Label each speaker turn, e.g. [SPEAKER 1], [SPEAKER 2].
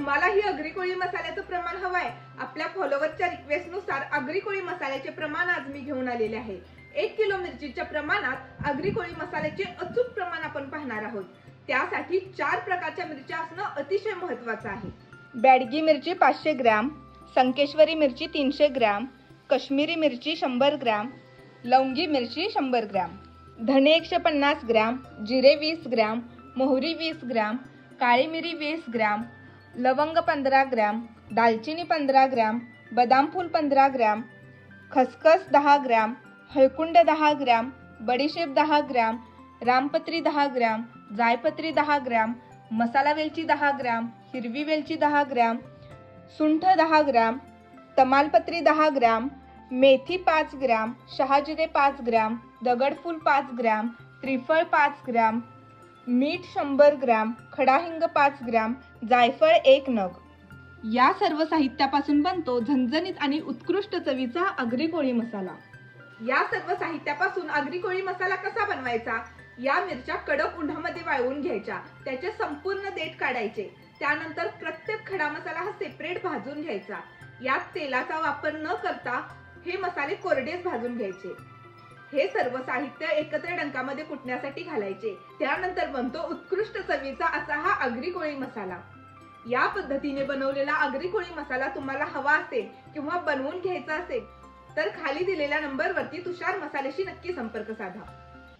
[SPEAKER 1] तुम्हालाही आगरी कोळी मसाल्याचं प्रमाण हवंय? आपल्या फॉलोअरच्या रिक्वेस्टनुसार आगरी कोळी मसाल्याचे प्रमाण आज मी घेऊन आलेले आहे। 1 किलो मिरचीच्या प्रमाणात आगरी कोळी मसाल्याचे अचूक प्रमाण आपण पाहणार आहोत। त्यासाठी 4 प्रकारच्या मिरच्या असणं अतिशय महत्त्वाचं आहे। बॅडगी मिरची 500 ग्रॅम, संकेश्वरी मिरची 300 ग्रॅम, काश्मीरी मिरची 100 ग्रॅम, लवंगी मिरची 100 ग्रॅम, धने 150 ग्रॅम, जिरे 20 ग्रॅम, मोहरी 20 ग्रॅम, काळी मिरी 20 ग्रॅम, लवंग 15 ग्रॅम, दालचिनी 15 ग्रॅम, बदाम फूल 15 ग्रॅम, खसखस 10 ग्रॅम, हळकुंड 10 ग्रॅम, बडीशेप 10 ग्रॅम, रामपत्री 10 ग्रॅम, जायपत्री 10 ग्रॅम, मसाला वेलची 10 ग्रॅम, हिरवी वेलची 10 ग्रॅम, सुंठ 10 ग्रॅम, तमालपत्री 10 ग्रॅम, मेथी 5 ग्रॅम, शहाजिरे 5 ग्रॅम, दगडफूल 5 ग्रॅम, त्रिफळ 5 ग्रॅम, मीठ 100 ग्रॅम, खडा हिंग 5 ग्रॅम, जायफळ 1 नग। या सर्व साहित्यापासून बनतो झणझणीत आणि उत्कृष्ट चवीचा आगरी कोळी मसाला। या सर्व साहित्यापासून आगरी कोळी मसाला कसा बनवायचा? या मिरच्या कडक उन्हामध्ये वाळवून घ्यायच्या, त्याचे संपूर्ण देठ काढायचे। त्यानंतर प्रत्येक खडा मसाला हा सेपरेट भाजून घ्यायचा। यात तेलाचा वापर न करता हे मसाले कोरडेच भाजून घ्यायचे। हे सर्व साहित्य एकत्र डंकामध्ये कुटण्यासाठी घालायचे। त्यानंतर बनतो उत्कृष्ट चवीचा असा हा आगरी कोळी मसाला। या पद्धतीने बनवलेला आगरी कोळी मसाला तुम्हाला हवा असेल किंवा बनवून घ्यायचा असेल तर खाली दिलेल्या नंबरवरती तुषार मसाल्याशी नक्की संपर्क साधा।